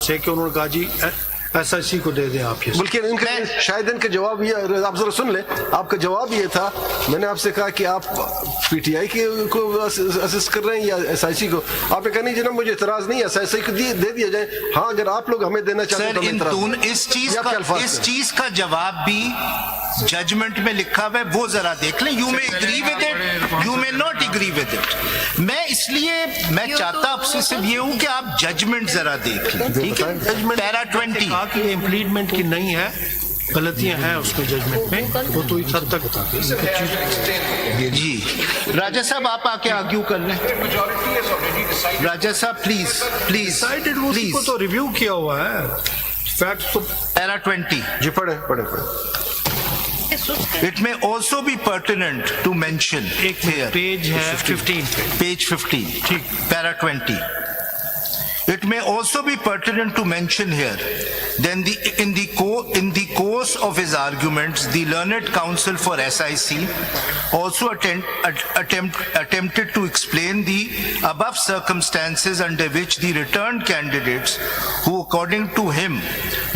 से कि उन्होंने कहा जी SIC को दे दें आप ये। बल्कि इनका शायद इनका जवाब ये, आप जरा सुन ले, आपका जवाब ये था, मैंने आपसे कहा कि आप PTI को असिस्ट कर रहे हैं या SIC को, आपने कहा नहीं जनाब मुझे इतराज नहीं है, SIC को दे दिया जाए। हाँ अगर आप लोग हमें देना चाहते हैं तो इस चीज का जवाब भी जजमेंट में लिखा हुआ है, वो जरा देख लें। You may agree with it, you may not agree with it. मैं चाहता आपसे सिर्फ ये हूं कि आप जजमेंट जरा देख लें, ठीक है। पैरा 20 कहा कि इम्प्लीमेंट की नहीं है, गलतियां हैं उसके जजमेंट में, वो तो इस हद तक जी। राजा साहब आप आके आर्ग्यू कर लें। राजा साहब प्लीज प्लीज को तो रिव्यू किया हुआ है फैक्ट तो। पैरा 20 जी पढ़े। It may also be pertinent to mention here. Page है 15 Page 15. ठीक। Para 20. It may also be pertinent to mention here. Then in the course of his arguments, the learned counsel for SIC also attempted to explain the above circumstances under which the returned candidates, who according to him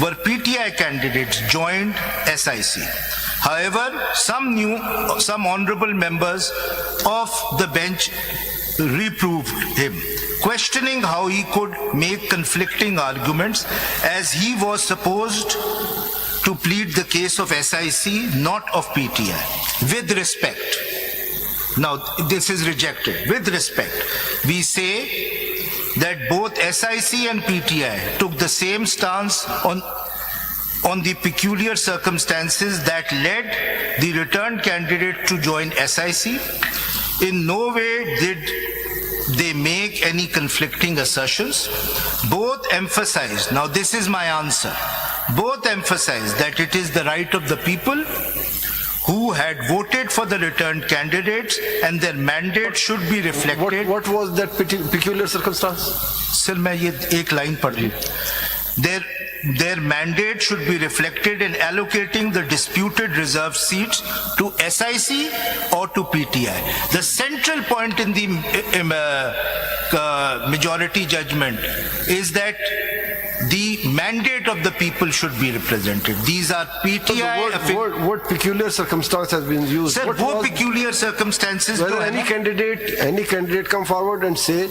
were PTI candidates, joined SIC. However, some honorable members of the bench reproved him, questioning how he could make conflicting arguments, as he was supposed to plead the case of SIC, not of PTI. With respect, now this is rejected. With respect, we say that both SIC and PTI took the same stance on the peculiar circumstances that led the returned candidate to join SIC. In no way did they make any conflicting assertions. Both emphasized, now this is my answer, both emphasized that it is the right of the people who had voted for the returned candidates and their mandate should be reflected. What was that peculiar circumstance? Sir, मैं ये एक line पढ़ लूं. Their mandate should be reflected in allocating the disputed reserved seats to SIC or to PTI. The central point in the majority judgment is that the mandate of the people should be represented. These are PTI. So what peculiar circumstance has been used? Sir, what peculiar circumstances? Whether any candidate come forward and say,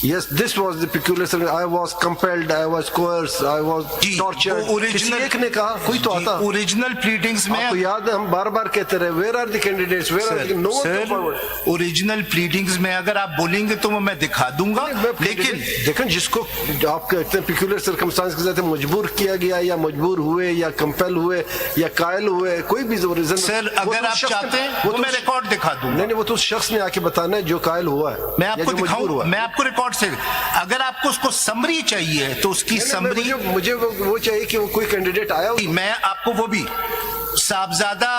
yes, this was the peculiar circumstance. I was compelled, I was coerced, I was tortured. किसी एक ने कहा, कोई तो आता. Original pleadings में आपको याद है हम बार-बार कहते रहे, where are the candidates? Where are the, no one come forward. Original pleadings में अगर आप बोलेंगे तो मैं दिखा दूंगा, लेकिन देखें जिसको आप कहते हैं peculiar circumstance के साथ मजबूर किया गया या मजबूर हुए या कंपेल हुए या कायल हुए, कोई भी रीजन. सर अगर आप चाहते हैं वो मैं रिकॉर्ड दिखा दूंगा. नहीं वो तो शख्स ने आके बताना है जो कायल हुआ है. मैं आपको दिखाऊंगा, मैं आपको रिकॉर्ड से. अगर आपको उसको समरी चाहिए तो उसकी समरी मुझे वो चाहिए कि वो कोई कैंडिडेट आया. मैं आपको वो भी साहबजादा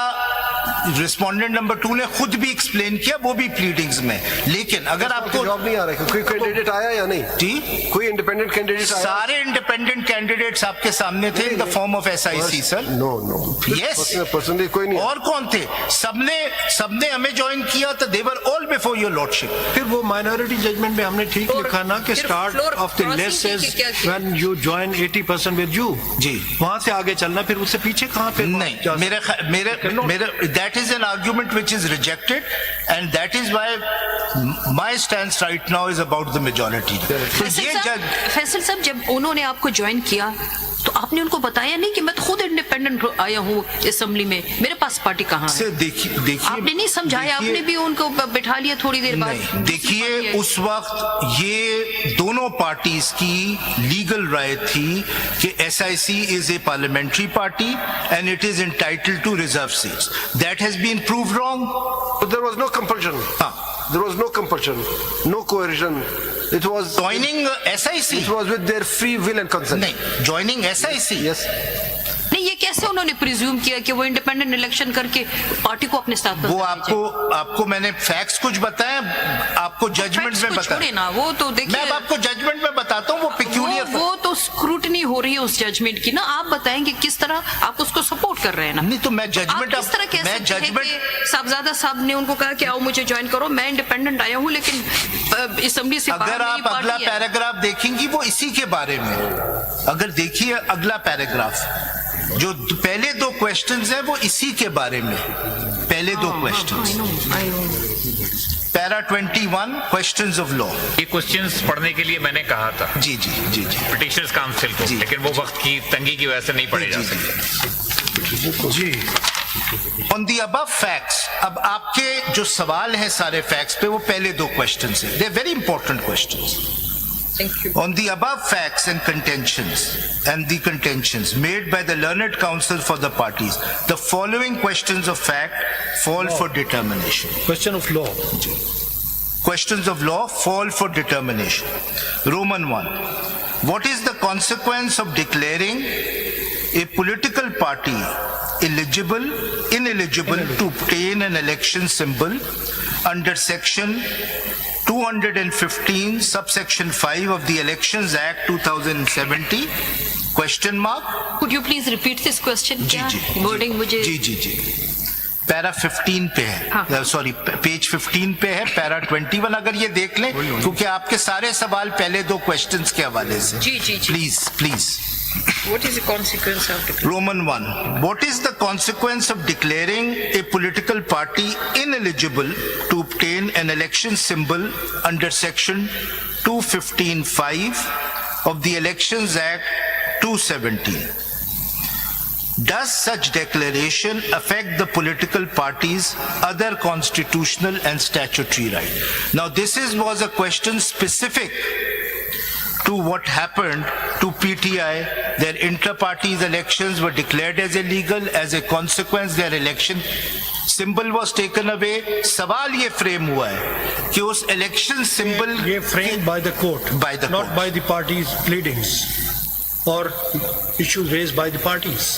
रिस्पोंडेंट नंबर 2 ने खुद भी एक्सप्लेन किया, वो भी प्लीडिंग्स में. लेकिन अगर आपको जवाब नहीं आ रहा है कोई कैंडिडेट आया या नहीं जी, कोई इंडिपेंडेंट कैंडिडेट आया. सारे इंडिपेंडेंट कैंडिडेट्स आपके सामने थे in the form of SIC. Sir no yes personally कोई नहीं. और कौन थे? सबने हमें ज्वाइन किया तो they were all before your lordship. फिर वो माइनॉरिटी जजमेंट में हमने ठीक लिखा ना कि start of the list is when you join 80% with you. जी वहां से आगे चलना, फिर उससे पीछे कहां पे? नहीं, मेरे that is an argument which is rejected, and that is why my stance right now is about the majority. Faisal साहब जब उन्होंने आपको ज्वाइन किया तो आपने उनको बताया नहीं कि मैं खुद इंडिपेंडेंट आया हूँ असेंबली में, मेरे पास पार्टी कहाँ है? देखिए आपने नहीं समझाया, आपने भी उनको बिठा लिया थोड़ी देर बाद. देखिए उस वक्त ये दोनों पार्टीज की लीगल राय थी कि SIC is a parliamentary party and it is entitled to reserve seats. That has been proved wrong. But there was no compulsion. There was no compulsion, no coercion. It was joining SIC. It was with their free will and consent. नहीं, joining SIC. Yes. नहीं, ये कैसे उन्होंने presume किया कि वो independent election करके party को अपने साथ? वो आपको मैंने फैक्ट्स कुछ बताया, आपको जजमेंट में बताया ना. वो तो देखिए, मैं आपको जजमेंट में बताता हूँ. वो पेक्यूलियर वो तो स्क्रूटनी हो रही है उस जजमेंट की ना, आप बताएं कि किस तरह आप उसको सपोर्ट कर रहे हैं ना। नहीं तो मैं आप जजमेंट किस तरह कह सकते हैं कि साहबजादा साहब ने उनको कहा कि आओ मुझे ज्वाइन करो, मैं इंडिपेंडेंट आया हूँ, लेकिन असेंबली से अगर आप अगला पैराग्राफ देखेंगी वो इसी के बारे में। अगर देखिए अगला पैराग्राफ, जो पहले दो क्वेश्चंस हैं वो इसी के बारे में, पहले दो questions. Para 21 questions of law. ये क्वेश्चंस पढ़ने के लिए मैंने कहा था जी जी जी जी पिटिशनर्स काउंसिल को, जी। लेकिन वो वक्त की तंगी की वजह से नहीं पढ़े जा सकते। जी ऑन दी अबव फैक्ट्स, अब आपके जो सवाल हैं सारे फैक्ट्स पे, वो पहले दो क्वेश्चंस हैं, they very important questions. On the above facts and the contentions made by the learned counsel for the parties, the following questions of fact fall for determination. Question of law. Questions of law fall for determination. Roman 1. What is the consequence of declaring a political party ineligible to obtain an election symbol under section 215 subsection 5 of the Elections Act 2070? Question mark. Could you please repeat this question? जी क्या जी wording मुझे जी जी जी para 15 पे हाँ। है, sorry page 15 पे है, para 21 अगर ये देख लें, क्योंकि आपके सारे सवाल पहले दो क्वेश्चंस के हवाले से। जी जी जी। Please please. What is the consequence of declaring? Roman 1. What is the consequence of declaring a political party ineligible to obtain an election symbol under section 215(5) of the Elections Act 217? Does such declaration affect the political party's other constitutional and statutory right? Now this was a question specific to what happened to PTI. Their inter-parties elections were declared as illegal. As a consequence, their election symbol was taken away. सवाल ये frame हुआ है कि उस election symbol ये framed by the court, By the not court. by the parties' pleadings or issues raised by the parties.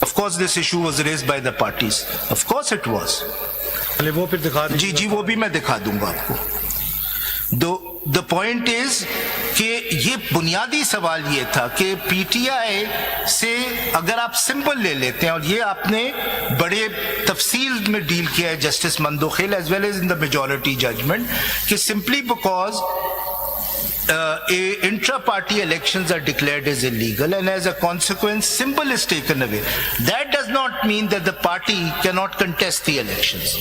Of course this issue was raised by the parties. Of course it was. पहले वो फिर दिखा जी जी वो भी मैं दिखा दूंगा आपको। द पॉइंट इज कि ये बुनियादी सवाल ये था कि पीटीआई से अगर आप सिंबल ले लेते हैं, और ये आपने बड़े तफसील में डील किया है Justice Mandokhel as well as in the majority judgement, कि simply because intra-party elections are declared as illegal and as a consequence symbol is taken away. That does not mean that the party cannot contest the elections.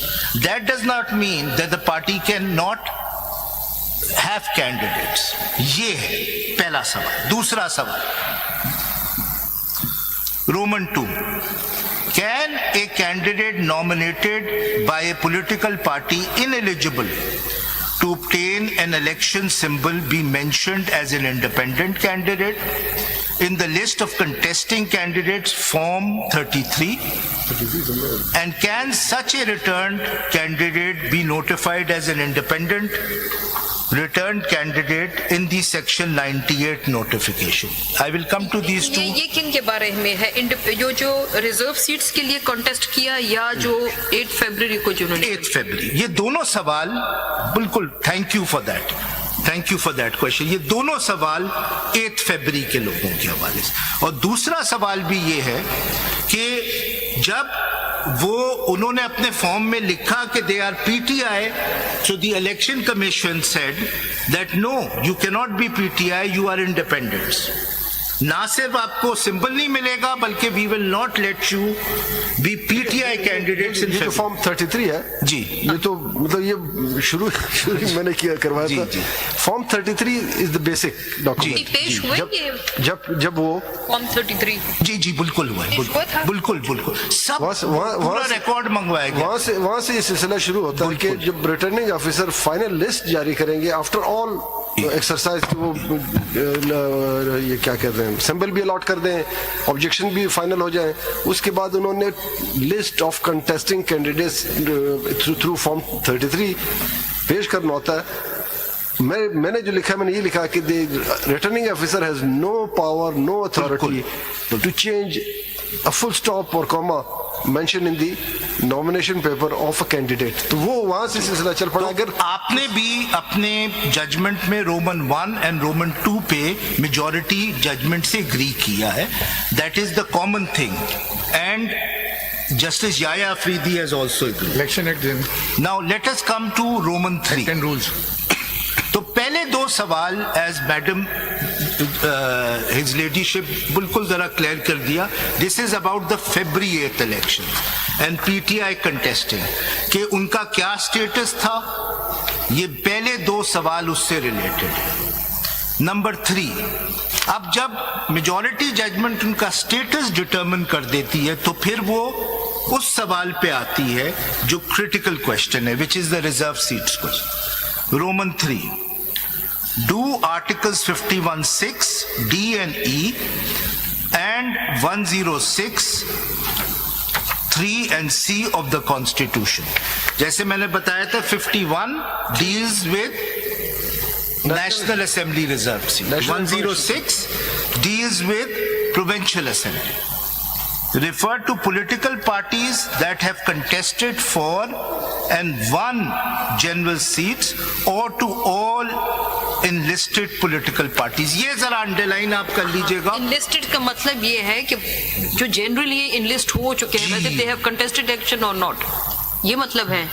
That does not mean that the party cannot have candidates. ये है पहला सवाल। दूसरा सवाल, Roman 2. Can a candidate nominated by a political party ineligible to obtain an election symbol be mentioned as an independent candidate in the list of contesting candidates form 33? And can such a returned candidate be notified as an independent returned candidate in the section 98 notification? I will come to these two. ये किन के बारे में है? जो reserve seats के लिए contest किया या जो 8 फरवरी को जिन्होंने 8 फरवरी, ये दोनों सवाल बिल्कुल, thank you for that question. ये दोनों सवाल 8 फरवरी के लोगों के हवाले से। और दूसरा सवाल भी ये है कि जब वो उन्होंने अपने फॉर्म में लिखा कि they are PTI, so the election commission said that no, you cannot be PTI, you are independents. ना सिर्फ आपको सिंबल नहीं मिलेगा बल्कि we will not let you be PTI candidates in ये जो फॉर्म 33 है जी, ये तो मतलब ये शुरू मैंने किया करवाया जी, था। जी। Form 33 is the basic document. पेश हुए जब वो फॉर्म 33 जी जी बिल्कुल हुआ है, हुआ था? बिल्कुल सब वहाँ पूरा रिकॉर्ड मंगवाया गया। वहां से ये सिलसिला शुरू होता है कि जब रिटर्निंग ऑफिसर फाइनल लिस्ट जारी करेंगे आफ्टर ऑल एक्सरसाइज, वो ये क्या कहते हैं, सिंबल भी अलॉट कर दें, ऑब्जेक्शन भी फाइनल हो जाए, उसके बाद उन्होंने list of contesting candidates through form 33 पेश करना होता है। मैंने जो लिखा, मैंने ये लिखा कि the returning officer has no power, no authority to change a full stop और comma mention in the nomination paper of a candidate, तो वो वहां से सिलसिला चल पड़ा। अगर आपने भी अपने जजमेंट में रोमन 1 एंड रोमन 2 पे मेजॉरिटी जजमेंट से एग्री किया है, that is the common thing, and Justice Yahya Afridi has also agreed. Election Act then. Now let us come to Roman 3. 10 rules. तो पहले दो सवाल एज मैडम हिज लेडीशिप बिल्कुल जरा क्लियर कर दिया। This is about the February 8th election and PTI contesting कि उनका क्या स्टेटस था, ये पहले दो सवाल उससे रिलेटेड। नंबर 3, अब जब मेजॉरिटी जजमेंट उनका स्टेटस डिटरमिन कर देती है तो फिर वो उस सवाल पे आती है जो क्रिटिकल क्वेश्चन है, which is the reserve seats question. Roman 3, do articles 51(6) D and E and 106 3 and C of the Constitution, जैसे मैंने बताया था 51 deals with National Assembly Reserve seat, 106 deals with Provincial Assembly, refer to political parties that have contested for and won general seats or to all enlisted political parties। ये जरा underline आप कर लीजिएगा। Enlisted का मतलब ये है कि जो जनरली इनलिस्ट हो चुके हैं, whether they have contested election or not, ये मतलब है,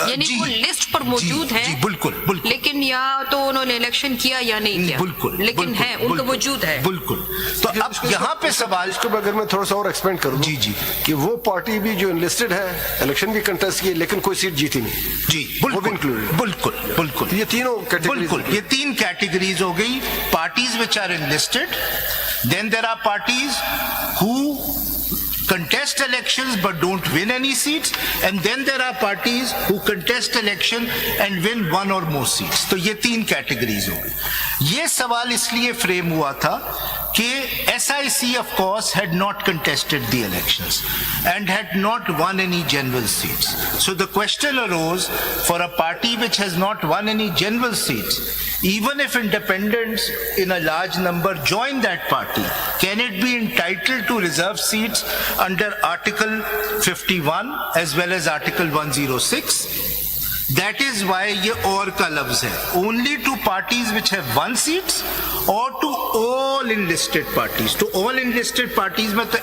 यानी जी, वो लिस्ट पर मौजूद जी, है, जी, बिल्कुल बिल्कुल, लेकिन या तो उन्होंने इलेक्शन किया या नहीं किया, बिल्कुल, लेकिन बिल्कुल, है, उनका बिल्कुल, वजूद है। बिल्कुल। तो अब यहाँ पे सवाल, इसको अगर मैं थोड़ा सा और एक्सपेंड करूँ जी, जी, कि वो पार्टी भी जो इनलिस्टेड है, इलेक्शन भी कंटेस्ट की, लेकिन कोई सीट जीती नहीं, जी वो भी बिल्कुल इंक्लूडेड। बिल्कुल बिल्कुल, ये तीनों कैटेगरीज, बिल्कुल, ये 3 कैटेगरीज हो गई। Parties which are enlisted, then there are parties who contest elections but don't win any seats, and then there are parties who contest election and win 1 or more seats। तो ये 3 categories हो गई। ये सवाल इसलिए frame हुआ था कि SIC of course had not contested the elections and had not won any general seats, so the question arose for a party which has not won any general seats, even if independents in a large number join that party, can it be entitled to reserve seats under Article 51 as well as Article 106? That is why ये और का लफ्ज है, only to parties which have won seats or to all enlisted parties। तो all enlisted parties में तो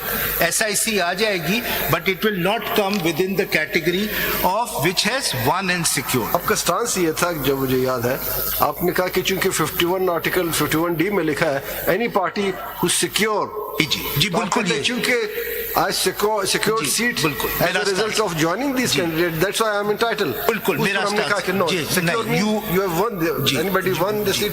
SIC आ जाएगी, but it will not come within the category of which has won and secured। आपका स्टांस ये था, जो मुझे याद है, आपने कहा कि चूंकि 51 आर्टिकल 51D में लिखा है एनी पार्टी हु सिक्योर, जी बिल्कुल, चूंकि I secured seats as a result of joining these candidates, that's why I am entitled। बिल्कुल, मेरा हमने कहा कि no, secure means you have won, anybody won the seat